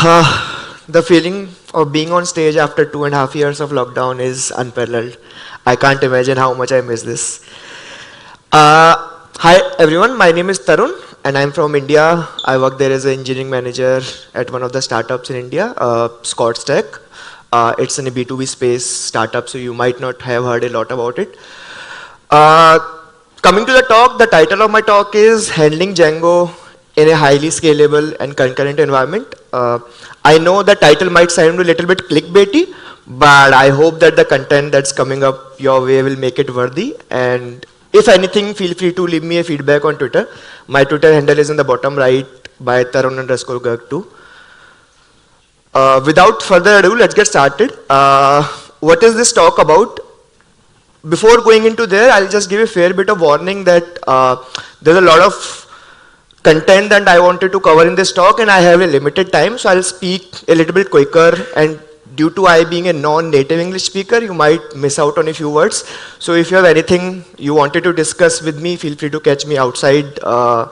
The feeling of being on stage after 2.5 years of lockdown is unparalleled. I can't imagine how much I miss this. Hi everyone, my name is Tarun and I'm from India. I work there as an engineering manager at one of the startups in India, Scott's Tech. It's in a B2B space startup, so you might not have heard a lot about it. Coming to the talk, the title of my talk is Handling Django in a Highly Scalable and Concurrent Environment. I know the title might sound a little bit clickbaity, but I hope that the content that's coming up your way will make it worthy. And if anything, feel free to leave me a feedback on Twitter. My Twitter handle is in the bottom right by Tarun_Garg too. Without further ado, let's get started. What is this talk about? Before going into there, I'll just give a fair bit of warning that there's a lot of content that I wanted to cover in this talk and I have a limited time, so I'll speak a little bit quicker, and due to I being a non-native English speaker, you might miss out on a few words. So if you have anything you wanted to discuss with me, feel free to catch me outside the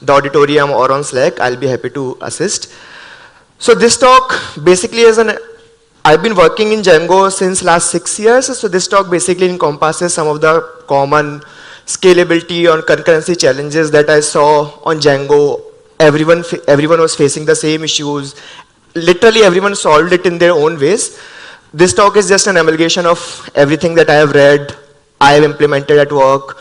auditorium or on Slack. I'll be happy to assist. So this talk basically is I've been working in Django since last 6 years, so this talk basically encompasses some of the common scalability or concurrency challenges that I saw on Django. Everyone was facing the same issues. Literally everyone solved it in their own ways. This talk is just an amalgamation of everything that I have read, I have implemented at work.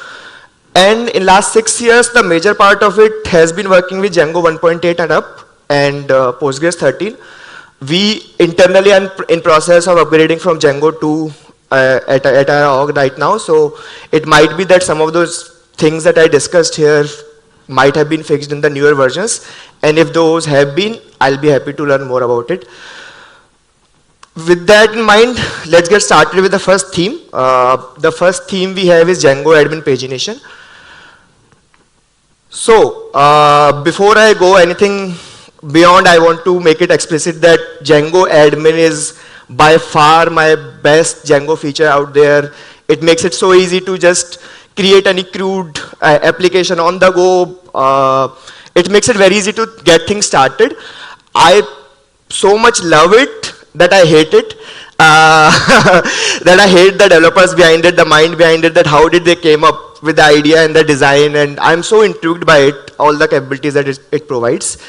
And in last 6 years, the major part of it has been working with Django 1.8 and up and Postgres 13. We internally are in process of upgrading from Django 2 at our org right now, so it might be that some of those things that I discussed here might have been fixed in the newer versions, and if those have been, I'll be happy to learn more about it. With that in mind, let's get started with the first theme. The first theme we have is Django admin pagination. So, before I go anything beyond, I want to make it explicit that Django admin is by far my best Django feature out there. It makes it so easy to just create any crude application on the go. It makes it very easy to get things started. I so much love it that I hate it. That I hate the developers behind it, the mind behind it, that how did they came up with the idea and the design, and I'm so intrigued by it, all the capabilities that it provides.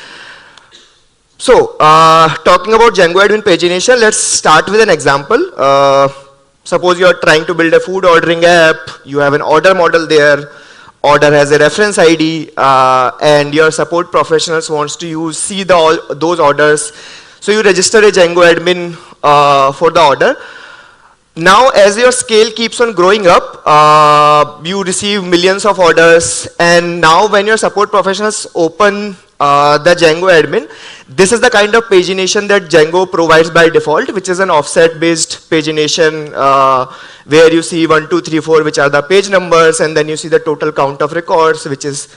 So, talking about Django admin pagination, let's start with an example. Suppose you're trying to build a food ordering app, you have an order model there, order has a reference ID, and your support professionals wants to see those orders. So you register a Django admin for the order. Now, as your scale keeps on growing up, you receive millions of orders, and now when your support professionals open the Django admin, this is the kind of pagination that Django provides by default, which is an offset-based pagination where you see 1, 2, 3, 4, which are the page numbers, and then you see the total count of records, which is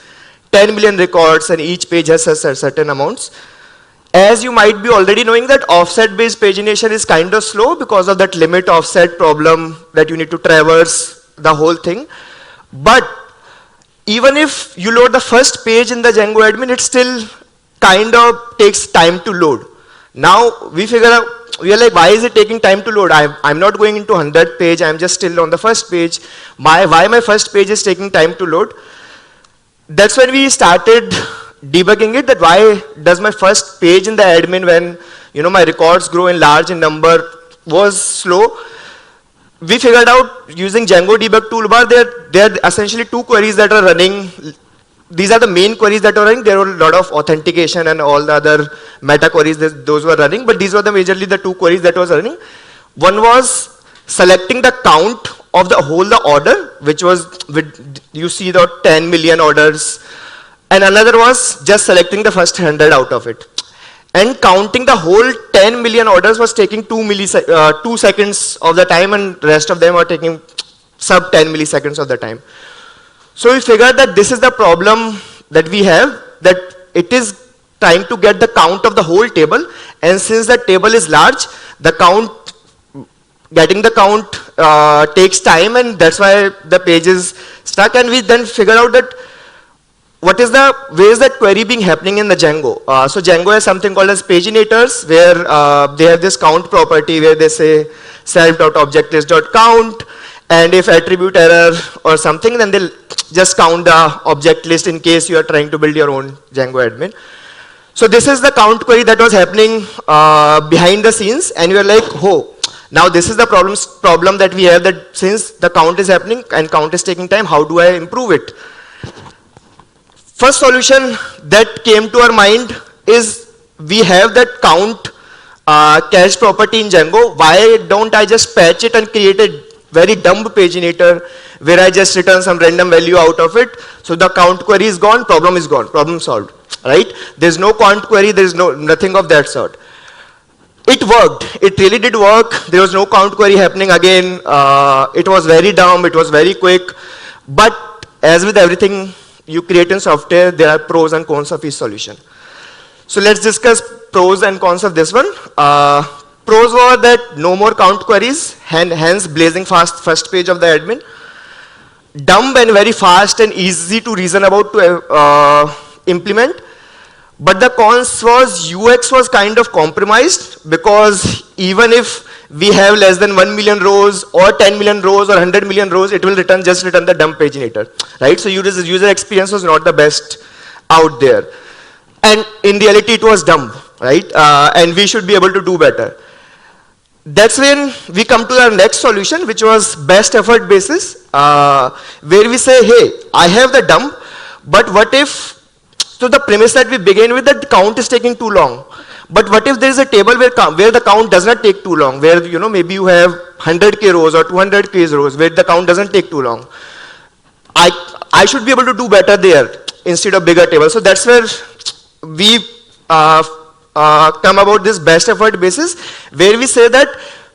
10 million records, and each page has certain amounts. As you might be already knowing that offset-based pagination is kind of slow because of that limit offset problem that you need to traverse the whole thing. But even if you load the first page in the Django admin, it still kind of takes time to load. Now we are like, why is it taking time to load? I'm not going into 100th page, I'm just still on the first page. Why my first page is taking time to load? That's when we started debugging it, that why does my first page in the admin, when my records grow in large in number, was slow. We figured out using Django debug toolbar, there are essentially two queries that are running. These are the main queries that are running. There were a lot of authentication and all the other meta queries, those were running, but these were majorly the two queries that was running. One was selecting the count of the order, which was, you see the 10 million orders, and another was just selecting the first 100 out of it. And counting the whole 10 million orders was taking 2 seconds of the time, and rest of them are taking sub 10 milliseconds of the time. So we figured that this is the problem that we have, that it is trying to get the count of the whole table, and since the table is large, getting the count takes time, and that's why the page is stuck. And we then figured out that what is the ways that query being happening in the Django? So Django has something called as paginators, where they have this count property where they say self.objectlist.count, and if attribute error or something, then they'll just count the object list in case you are trying to build your own Django admin. So this is the count query that was happening behind the scenes, and we are like, oh, now this is the problem that we have, that since the count is happening and count is taking time, how do I improve it? First solution that came to our mind is we have that count cache property in Django. Why don't I just patch it and create a very dumb paginator where I just return some random value out of it? So the count query is gone, problem solved, right? There's no count query, there's nothing of that sort. It worked, it really did work. There was no count query happening again. It was very dumb, it was very quick. But as with everything you create in software, there are pros and cons of each solution. So let's discuss pros and cons of this one. Pros were that no more count queries, hence blazing fast first page of the admin. Dumb and very fast and easy to reason about to implement. But the cons was UX was kind of compromised, because even if we have less than 1 million rows or 10 million rows or 100 million rows, it will just return the dumb paginator, right? So user experience was not the best out there. And in reality, it was dumb, right? And we should be able to do better. That's when we come to our next solution, which was best effort basis, where we say, hey, I have the dumb, but what if, so the premise that we begin with, that the count is taking too long. But what if there is a table where the count does not take too long, where maybe you have 100k rows or 200k rows where the count doesn't take too long. I should be able to do better there instead of bigger table. So that's where we come about this best effort basis, where we say that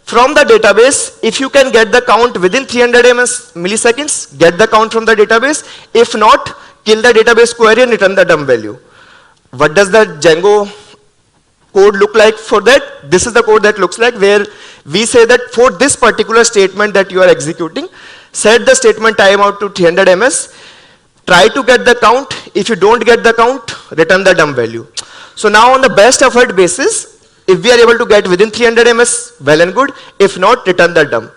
from the database, if you can get the count within 300 milliseconds, get the count from the database. If not, kill the database query and return the dumb value. What does the Django code look like for that? This is the code that looks like, where we say that for this particular statement that you are executing, set the statement timeout to 300 ms, try to get the count. If you don't get the count, return the dumb value. So now on the best effort basis, if we are able to get within 300 ms, well and good. If not, return the dumb.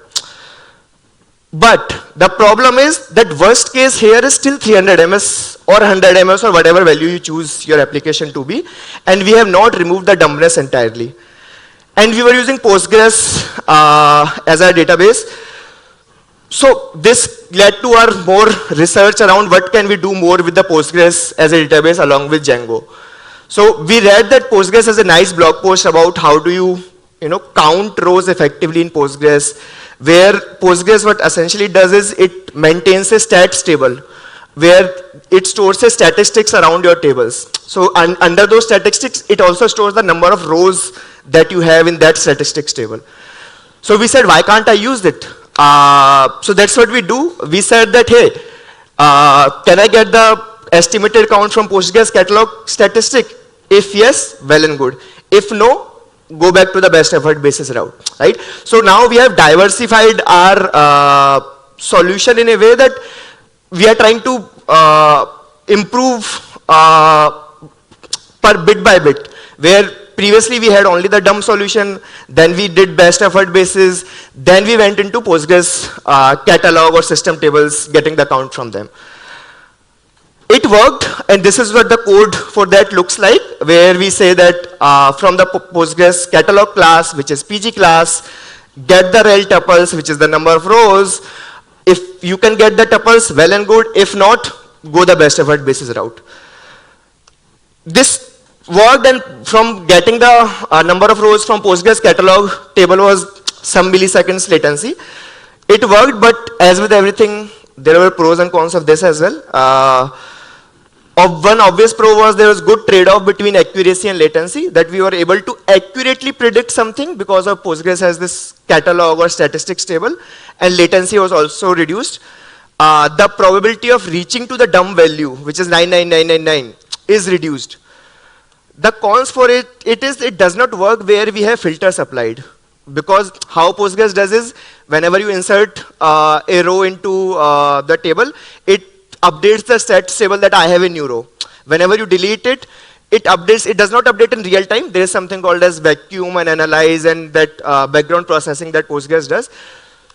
But the problem is that worst case here is still 300 ms or 100 ms or whatever value you choose your application to be, and we have not removed the dumbness entirely. And we were using Postgres as our database. So this led to our more research around what can we do more with the Postgres as a database along with Django. So we read that Postgres has a nice blog post about how do you count rows effectively in Postgres, where Postgres what essentially does is it maintains a stats table where it stores the statistics around your tables. So under those statistics, it also stores the number of rows that you have in that statistics table. So we said, why can't I use it? So that's what we do. We said that, hey, can I get the estimated count from Postgres catalog statistic? If yes, well and good. If no, go back to the best effort basis route, right? So now we have diversified our solution in a way that we are trying to improve per bit by bit, where previously we had only the dumb solution, then we did best effort basis, then we went into Postgres catalog or system tables, getting the count from them. It worked, and this is what the code for that looks like, where we say that from the Postgres catalog class, which is PG class, get the rel tuples, which is the number of rows. If you can get the tuples, well and good. If not, go the best effort basis route. This worked, and from getting the number of rows from Postgres catalog table was some milliseconds latency. It worked, but as with everything, there were pros and cons of this as well. One obvious pro was there was good trade-off between accuracy and latency, that we were able to accurately predict something because of Postgres has this catalog or statistics table, and latency was also reduced. The probability of reaching to the dumb value, which is 99999, is reduced. The cons for it is it does not work where we have filters applied, because how Postgres does is whenever you insert a row into the table, it updates the stats table that I have in new row. Whenever you delete it, it updates. It does not update in real time. There is something called as vacuum and analyze and that background processing that Postgres does.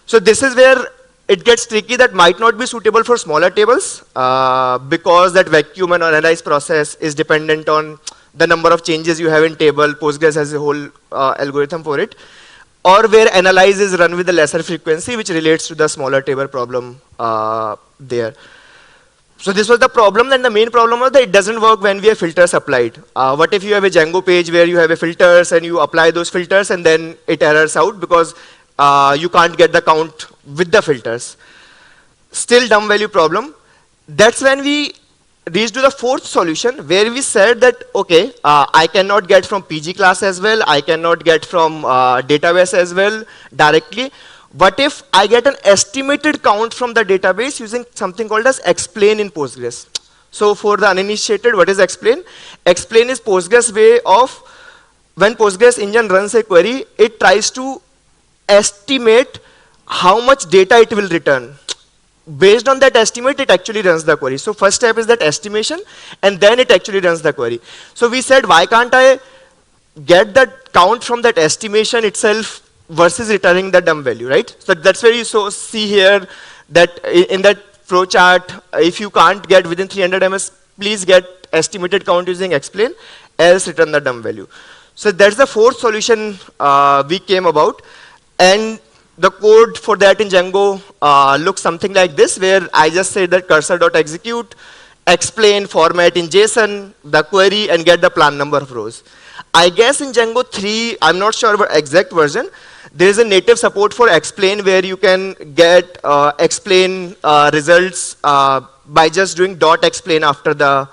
So this is where it gets tricky. That might not be suitable for smaller tables because that vacuum and analyze process is dependent on the number of changes you have in table. Postgres has a whole algorithm for it. Or where analyze is run with a lesser frequency, which relates to the smaller table problem there. So this was the problem, and the main problem was that it doesn't work when we have filters applied. What if you have a Django page where you have a filters and you apply those filters and then it errors out because you can't get the count with the filters. Still dumb value problem. That's when we reached to the fourth solution where we said that, okay, I cannot get from PG class as well, I cannot get from database as well directly. What if I get an estimated count from the database using something called as explain in Postgres? So for the uninitiated, what is explain? Explain is Postgres way of, when Postgres engine runs a query, it tries to estimate how much data it will return. Based on that estimate, it actually runs the query. So first step is that estimation, and then it actually runs the query. So we said, why can't I get that count from that estimation itself versus returning the dumb value, right? So that's where you see here that in that flow chart, if you can't get within 300 ms, please get estimated count using explain, else return the dumb value. So that's the fourth solution we came about. And the code for that in Django looks something like this, where I just say that cursor.execute, explain format in JSON, the query, and get the plan number of rows. I guess in Django 3, I'm not sure about exact version, there is a native support for explain where you can get explain results by just doing .explain after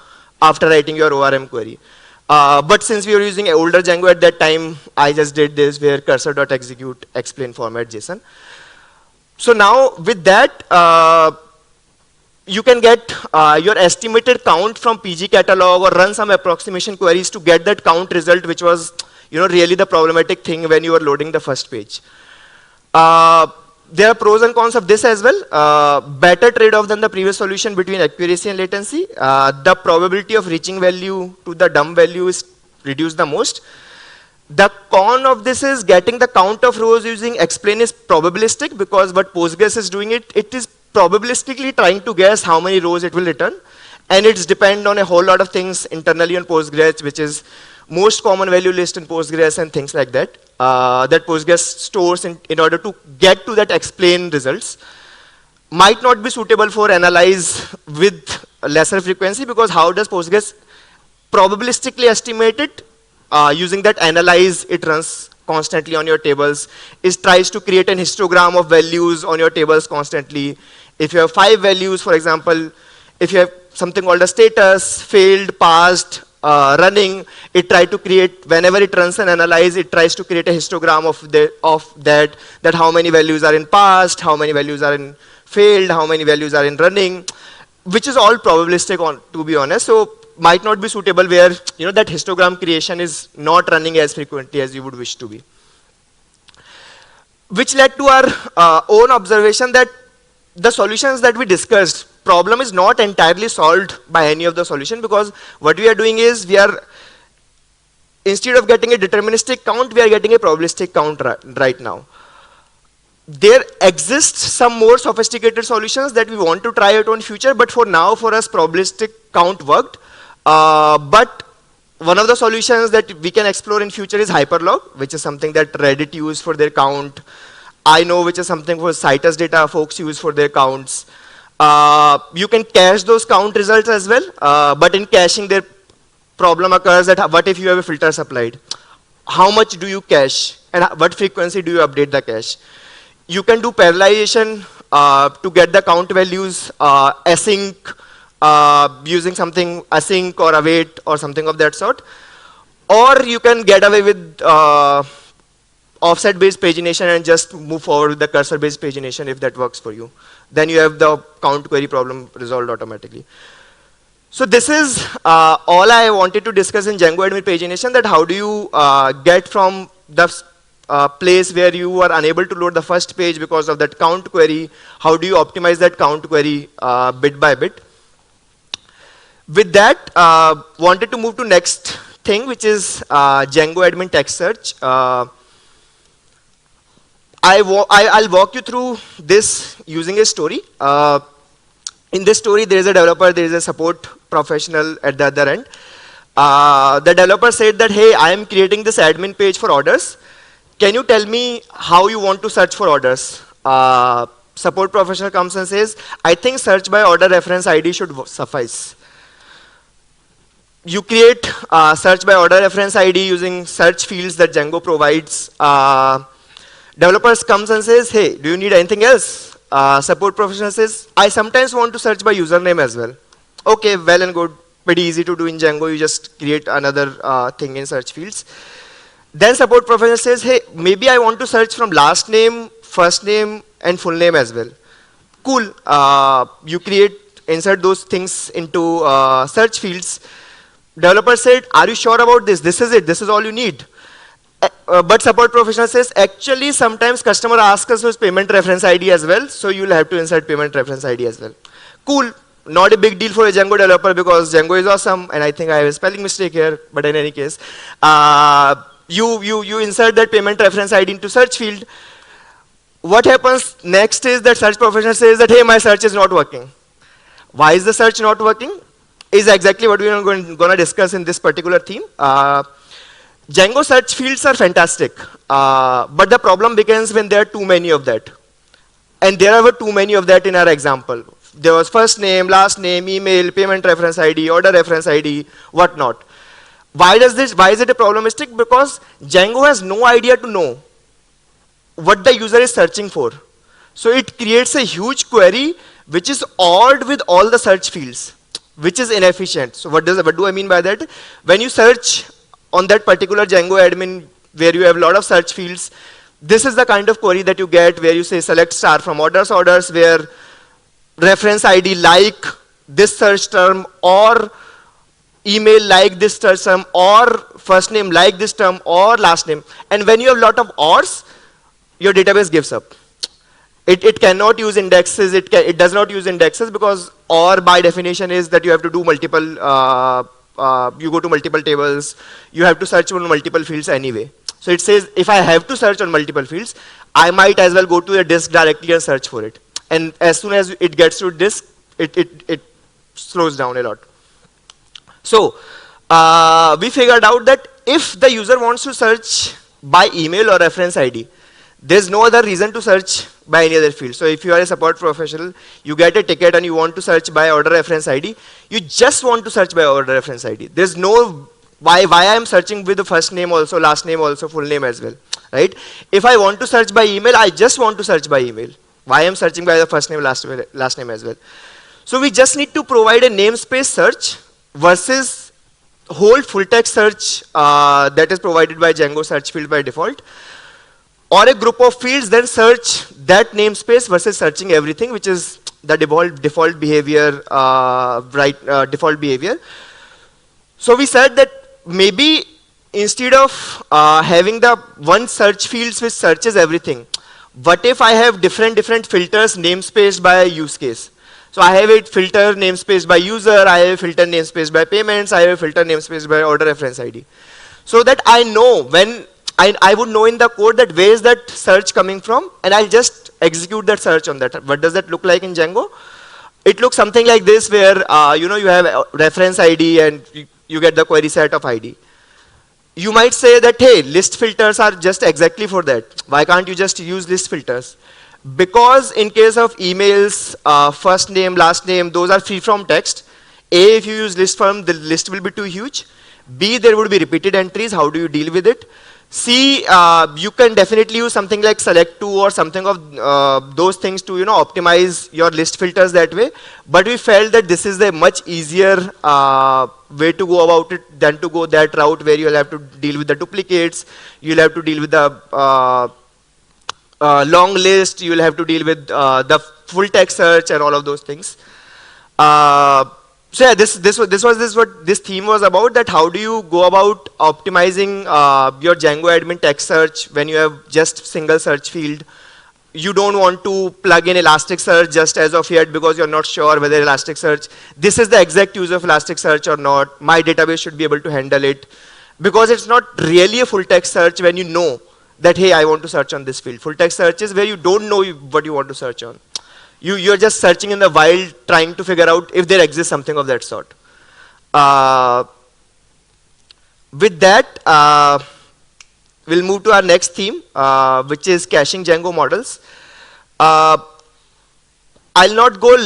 writing your ORM query. But since we were using older Django at that time, I just did this where cursor.execute explain format JSON. So now with that, you can get your estimated count from PG catalog or run some approximation queries to get that count result, which was really the problematic thing when you were loading the first page. There are pros and cons of this as well. Better trade-off than the previous solution between accuracy and latency. The probability of reaching value to the dumb value is reduced the most. The con of this is getting the count of rows using explain is probabilistic, because what Postgres is doing, it is probabilistically trying to guess how many rows it will return. And it's depend on a whole lot of things internally on Postgres, which is most common value list in Postgres and things like that, that Postgres stores in order to get to that explain results. Might not be suitable for analyze with lesser frequency, because how does Postgres probabilistically estimate it? Using that analyze, it runs constantly on your tables. It tries to create an histogram of values on your tables constantly. If you have 5 values, for example, if you have something called a status, failed, passed, running, it tries to create, whenever it runs an analyze, it tries to create a histogram of that how many values are in passed, how many values are in failed, how many values are in running, which is all probabilistic to be honest. So might not be suitable where that histogram creation is not running as frequently as you would wish to be. Which led to our own observation that the solutions that we discussed, problem is not entirely solved by any of the solution, because what we are doing is instead of getting a deterministic count, we are getting a probabilistic count right now. There exists some more sophisticated solutions that we want to try out in future, but for now, for us, probabilistic count worked. But one of the solutions that we can explore in future is hyperlog, which is something that Reddit use for their count. I know which is something for Citus data folks use for their counts. You can cache those count results as well, but in caching their problem occurs that what if you have a filters applied? How much do you cache and what frequency do you update the cache? You can do parallelization to get the count values async, using something async or await or something of that sort. Or you can get away with offset-based pagination and just move forward with the cursor-based pagination if that works for you. Then you have the count query problem resolved automatically. So this is all I wanted to discuss in Django admin pagination, that how do you get from the place where you are unable to load the first page because of that count query, how do you optimize that count query bit by bit. With that, wanted to move to next thing, which is Django admin text search. I'll walk you through this using a story. In this story, there is a developer, there is a support professional at the other end. The developer said that, hey, I am creating this admin page for orders. Can you tell me how you want to search for orders? Support professional comes and says, I think search by order reference ID should suffice. You create search by order reference ID using search fields that Django provides. Developers comes and says, hey, do you need anything else? Support professional says, I sometimes want to search by username as well. Okay, well and good. Pretty easy to do in Django. You just create another thing in search fields. Then support professional says, hey, maybe I want to search from last name, first name, and full name as well. Cool. You insert those things into search fields. Developer said, are you sure about this? This is it. This is all you need. But support professional says, actually, sometimes customer asks us for payment reference ID as well, so you'll have to insert payment reference ID as well. Cool. Not a big deal for a Django developer because Django is awesome, and I think I have a spelling mistake here, but in any case, you insert that payment reference ID into search field. What happens next is that search professional says that, hey, my search is not working. Why is the search not working? Is exactly what we are going to discuss in this particular theme. Django search fields are fantastic, but the problem begins when there are too many of that. And there were too many of that in our example. There was first name, last name, email, payment reference ID, order reference ID, whatnot. Why is it a problematic? Because Django has no idea to know what the user is searching for. So it creates a huge query which is odd with all the search fields, which is inefficient. So what do I mean by that? When you search on that particular Django admin where you have a lot of search fields, this is the kind of query that you get where you say select star from orders, where reference ID like this search term, or email like this search term, or first name like this term, or last name. And when you have a lot of ors, your database gives up. It cannot use indexes. It does not use indexes because or by definition is that you have to do multiple, you go to multiple tables, you have to search on multiple fields anyway. So it says if I have to search on multiple fields, I might as well go to the disk directly and search for it. And as soon as it gets to disk, it slows down a lot. So we figured out that if the user wants to search by email or reference ID, there's no other reason to search by any other field. So if you are a support professional, you get a ticket and you want to search by order reference ID, you just want to search by order reference ID. There's no why I am searching with the first name also, last name also, full name as well, right? If I want to search by email, I just want to search by email. Why I am searching by the first name, last name as well. So we just need to provide a namespace search versus whole full text search that is provided by Django search field by default, or a group of fields, then search that namespace versus searching everything, which is the default behavior, default behavior. So we said that maybe instead of having the one search fields which searches everything, what if I have different filters namespaced by use case? So I have a filter namespace by user, I have a filter namespace by payments, I have a filter namespace by order reference ID. So that I know when I would know in the code that where is that search coming from, and I'll just execute that search on that. What does that look like in Django? It looks something like this, where you have a reference ID and you get the query set of ID. You might say that, hey, list filters are just exactly for that. Why can't you just use list filters? Because in case of emails, first name, last name, those are free from text. A, if you use list form, the list will be too huge. B, there would be repeated entries. How do you deal with it? C, you can definitely use something like select to or something of those things to optimize your list filters that way. But we felt that this is a much easier way to go about it than to go that route where you'll have to deal with the duplicates, you'll have to deal with the long list, you'll have to deal with the full text search and all of those things. So yeah, this was what this theme was about, that how do you go about optimizing your Django admin text search when you have just single search field you don't want to plug in Elasticsearch just as of yet because you're not sure whether Elasticsearch, this is the exact use of Elasticsearch or not. My database should be able to handle it. Because it's not really a full text search when you know that, hey, I want to search on this field. Full text search is where you don't know what you want to search on. You're just searching in the wild, trying to figure out if there exists something of that sort. With that, we'll move to our next theme, which is caching Django models. I'll not go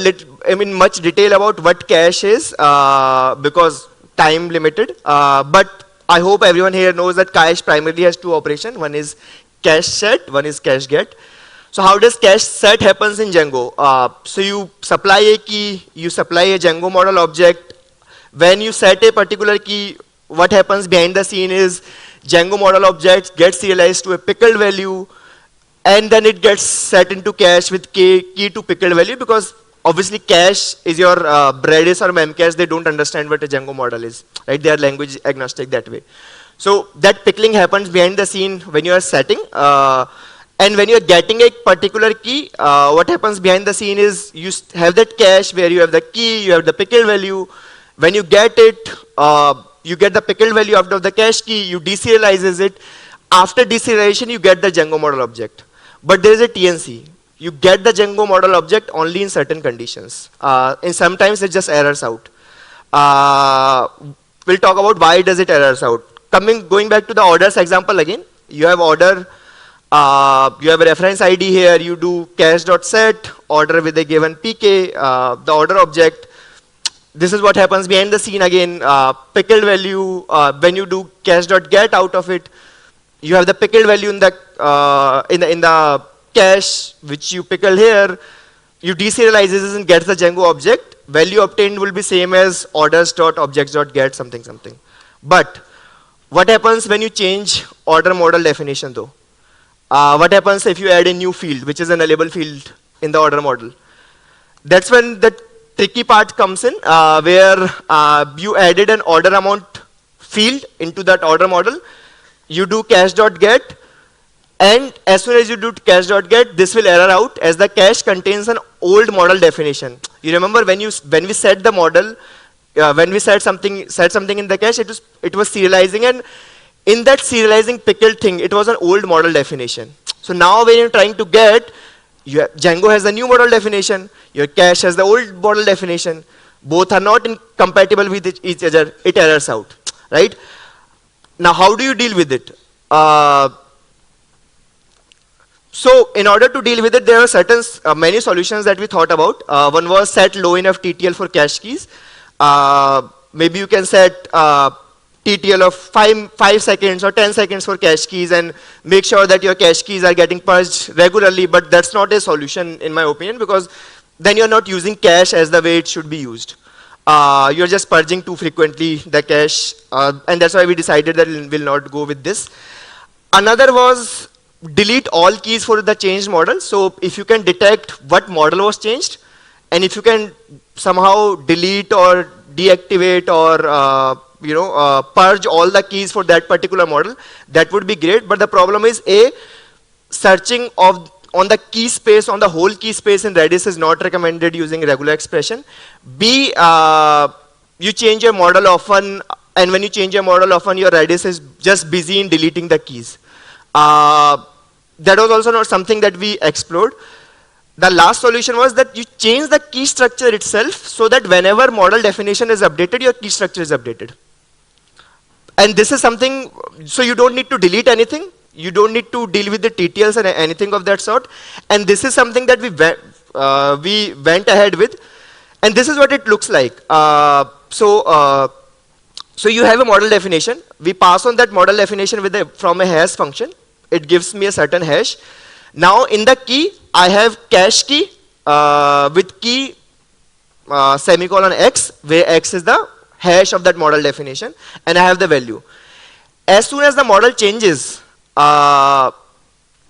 much detail about what cache is because time limited. But I hope everyone here knows that cache primarily has two operations. One is cache set, one is cache get. So how does cache set happens in Django? So you supply a key, you supply a Django model object. When you set a particular key, what happens behind the scene is Django model object gets serialized to a pickled value, and then it gets set into cache with key to pickled value, because obviously cache is your Redis or Memcache. They don't understand what a Django model is, right? They are language agnostic that way. So that pickling happens behind the scene when you are setting. And when you are getting a particular key, what happens behind the scene is you have that cache where you have the key, you have the pickled value. When you get it, you get the pickled value out of the cache key, you deserializes it. After deserialization, you get the Django model object. But there is a TNC. You get the Django model object only in certain conditions. And sometimes it just errors out. We'll talk about why does it errors out. Going back to the orders example again, you have order. You have a reference ID here, you do cache.set, order with a given PK, the order object. This is what happens behind the scene again, pickled value, when you do cache.get out of it, you have the pickled value in the cache, which you pickle here, you deserialize this and get the Django object. Value obtained will be same as orders.objects.get something something. But what happens when you change order model definition though? What happens if you add a new field, which is a nullable field in the order model? That's when the tricky part comes in, where you added an order amount field into that order model. You do cache.get, and as soon as you do cache.get, this will error out as the cache contains an old model definition. You remember when we set the model, when we set something in the cache, it was serializing, and in that serializing pickled thing, it was an old model definition. So now when you're trying to get, Django has the new model definition, your cache has the old model definition, both are not compatible with each other, it errors out, right? Now how do you deal with it? So in order to deal with it, there are many solutions that we thought about. One was set low enough TTL for cache keys. Maybe you can set TTL of 5 seconds or 10 seconds for cache keys and make sure that your cache keys are getting purged regularly, but that's not a solution in my opinion, because then you're not using cache as the way it should be used. You're just purging too frequently the cache, and that's why we decided that we'll not go with this. Another was delete all keys for the changed model. So if you can detect what model was changed, and if you can somehow delete or deactivate or purge all the keys for that particular model, that would be great. But the problem is, A, searching on the key space, on the whole key space in Redis is not recommended using regular expression. B, you change your model often, and when you change your model often, your Redis is just busy in deleting the keys. That was also not something that we explored. The last solution was that you change the key structure itself so that whenever model definition is updated, your key structure is updated. And this is something, so you don't need to delete anything. You don't need to deal with the TTLs and anything of that sort. And this is something that we went ahead with. And this is what it looks like. So you have a model definition. We pass on that model definition from a hash function. It gives me a certain hash. Now in the key, I have cache key with key semicolon x, where x is the hash of that model definition, and I have the value. As soon as the model changes, with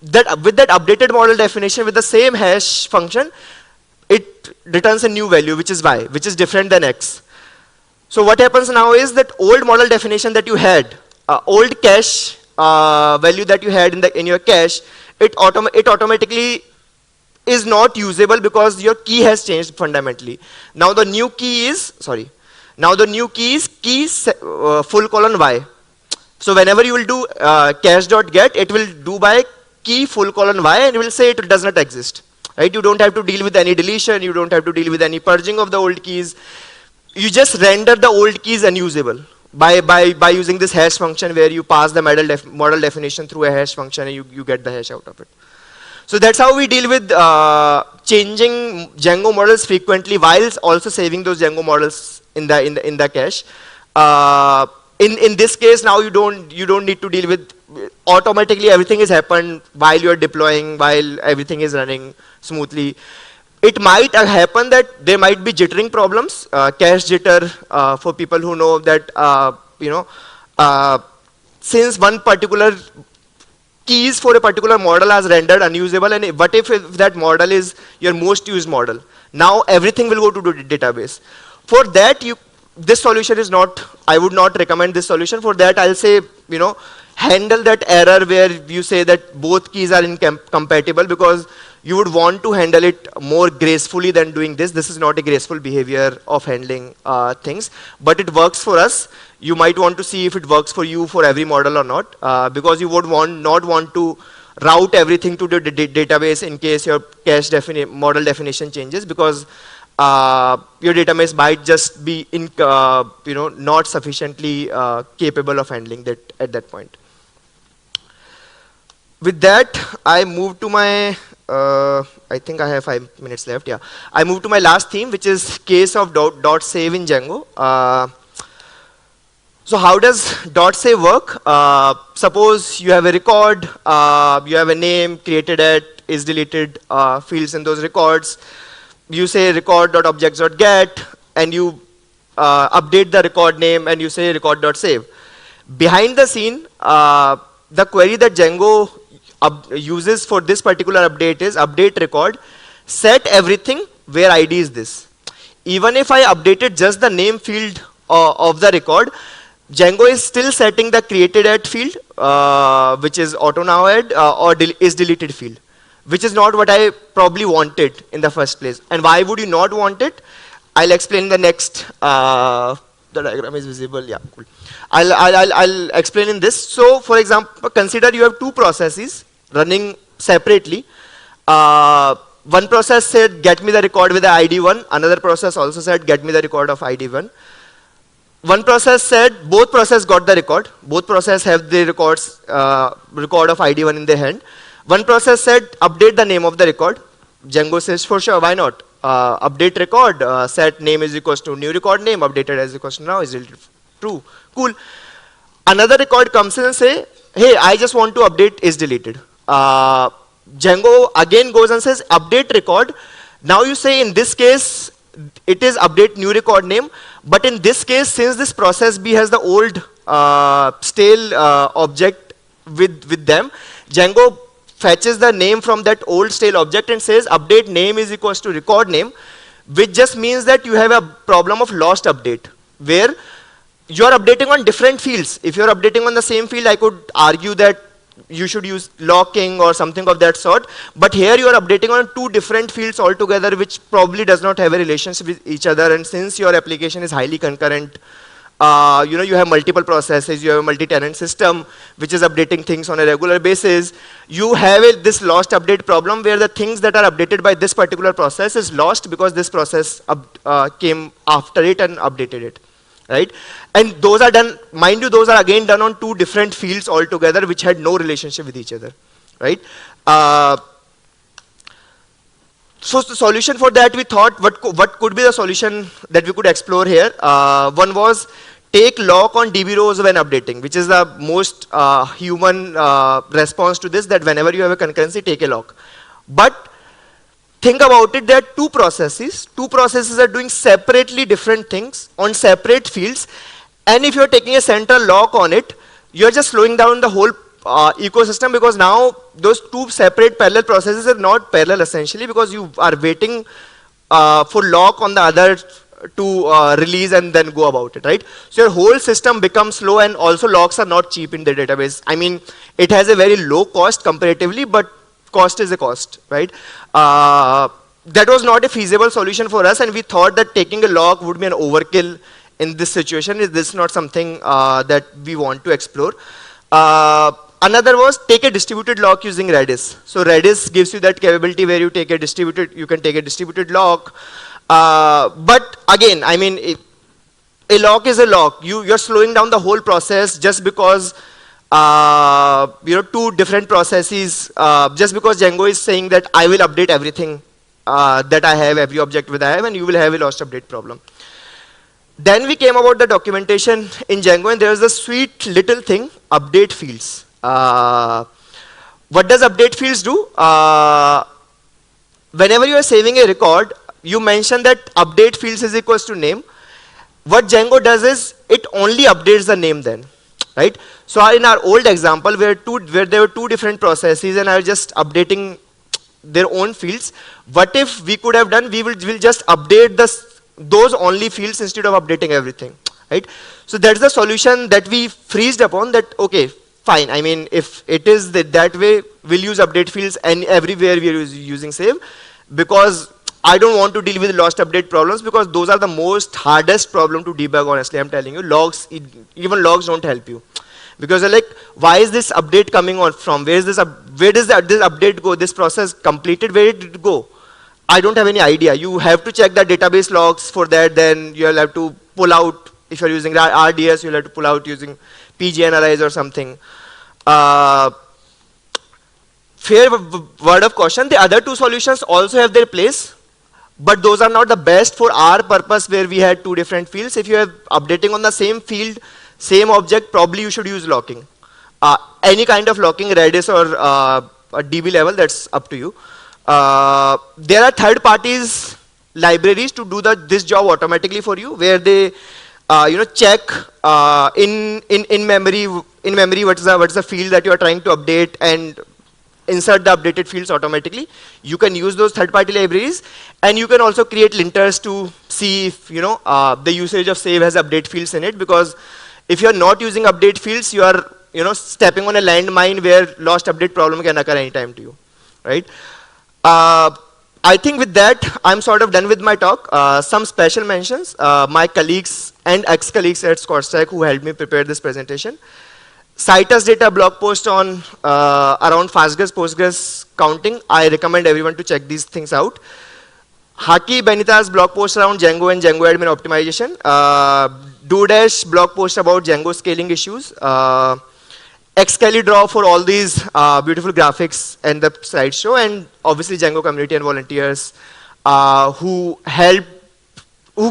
that updated model definition with the same hash function, it returns a new value, which is y, which is different than x. So what happens now is that old model definition that you had, old cache value that you had in your cache, it automatically is not usable because your key has changed fundamentally. Now the new key is, now the new key is full colon y. So whenever you will do cache.get, it will do by key full colon y, and it will say it does not exist. Right? You don't have to deal with any deletion, you don't have to deal with any purging of the old keys. You just render the old keys unusable by using this hash function where you pass the model definition through a hash function and you get the hash out of it. So that's how we deal with changing Django models frequently while also saving those Django models in the cache. In this case, now you don't need to deal with automatically. Everything is happened while you are deploying, while everything is running smoothly. It might happen that there might be jittering problems, cache jitter, for people who know that since one particular keys for a particular model as rendered unusable, and what if that model is your most used model? Now everything will go to the database. For that, this solution is not, I would not recommend this solution. For that, I'll say, handle that error where you say that both keys are incompatible, because you would want to handle it more gracefully than doing this. This is not a graceful behavior of handling things, but it works for us. You might want to see if it works for you for every model or not, because you would not want to route everything to the database in case your cache model definition changes, because your database might just be not sufficiently capable of handling that at that point. With that, I move to my I think I have 5 minutes left. Yeah, I move to my last theme, which is case of .save in Django. So how does .save work? Suppose you have a record, you have a name created at, is deleted fields in those records. You say record.objects.get, and you update the record name, and you say record.save. Behind the scene, the query that Django uses for this particular update is update record, set everything where ID is this. Even if I updated just the name field of the record, Django is still setting the created at field, which is auto now add, or is deleted field, which is not what I probably wanted in the first place. And why would you not want it? I'll explain the next. The diagram is visible. Yeah, cool. I'll explain in this. So, for example, consider you have two processes running separately. One process said get me the record with the ID 1. Another process also said get me the record of ID 1. One process said both process got the record. Both process have the record of ID 1 in their hand. One process said update the name of the record. Django says for sure, why not? Update record, set name is equals to new record name, updated as equals to now is true. Cool. Another record comes in and say, hey, I just want to update is deleted. Django again goes and says update record. Now you say in this case, it is update new record name. But in this case, since this process B has the old stale object with them, Django fetches the name from that old stale object and says update name is equals to record name, which just means that you have a problem of lost update, where you are updating on different fields. If you are updating on the same field, I could argue that you should use locking or something of that sort. But here you are updating on two different fields altogether, which probably does not have a relationship with each other. And since your application is highly concurrent, you have multiple processes, you have a multi-tenant system, which is updating things on a regular basis. You have this lost update problem where the things that are updated by this particular process is lost because this process came after it and updated it, right? And those are done, mind you, those are again done on two different fields altogether, which had no relationship with each other, right? So the solution for that, we thought, what could be the solution that we could explore here? One was take lock on DB rows when updating, which is the most human response to this, that whenever you have a concurrency, take a lock. But think about it, there are two processes. Two processes are doing separately different things on separate fields. And if you're taking a central lock on it, you're just slowing down the whole ecosystem, because now those two separate parallel processes are not parallel essentially, because you are waiting for lock on the other to release and then go about it, right? So your whole system becomes slow, and also locks are not cheap in the database. I mean, it has a very low cost comparatively, but cost is a cost, right? That was not a feasible solution for us, and we thought that taking a lock would be an overkill in this situation. Is this not something that we want to explore? Another was take a distributed lock using Redis. So Redis gives you that capability where you take a distributed, you can take a distributed lock. But again, I mean, a lock is a lock. You're slowing down the whole process just because two different processes. Just because Django is saying that I will update everything that I have, every object that I have, and you will have a lost update problem. Then we came about the documentation in Django, and there's a sweet little thing, update fields. What does update fields do? Whenever you are saving a record, you mention that update fields is equals to name. What Django does is it only updates the name then, right? So in our old example where there were two different processes and I was just updating their own fields, what if we could have done, we'll just update those only fields instead of updating everything, right? So that's the solution that we freezed upon, that okay, fine, I mean, if it is that way, we'll use update fields and everywhere we are using save, because I don't want to deal with lost update problems, because those are the most hardest problem to debug, honestly, I'm telling you. Logs, even logs don't help you. Because they're like, why is this update coming on from? Where does this update go? This process completed, where did it go? I don't have any idea. You have to check the database logs for that, then you'll have to pull out, if you're using RDS, you'll have to pull out using pganalyze or something. Fair word of caution, the other two solutions also have their place, but those are not the best for our purpose where we had two different fields. If you are updating on the same field, same object, probably you should use locking. Any kind of locking, Redis or a DB level, that's up to you. There are third parties libraries to do this job automatically for you, where they check in memory what's the field that you are trying to update and insert the updated fields automatically. You can use those third-party libraries, and you can also create linters to see if the usage of save has update fields in it, because if you are not using update fields, you are stepping on a landmine where lost update problem can occur anytime to you, right? I think with that, I'm sort of done with my talk. Some special mentions, my colleagues and ex-colleagues at ScottStack who helped me prepare this presentation. Citus data blog post on around Fastgraphs, Postgres counting. I recommend everyone to check these things out. Haki Benita's blog post around Django and Django admin optimization. Dodash blog post about Django scaling issues. Xkelly draw for all these beautiful graphics and the slideshow, and obviously Django community and volunteers who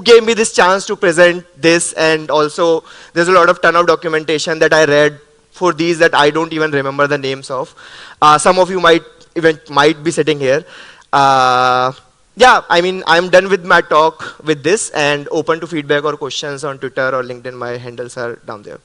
gave me this chance to present this, and also there's a ton of documentation that I read for these that I don't even remember the names of. Some of you might be sitting here. Yeah, I mean, I'm done with my talk with this and open to feedback or questions on Twitter or LinkedIn. My handles are down there.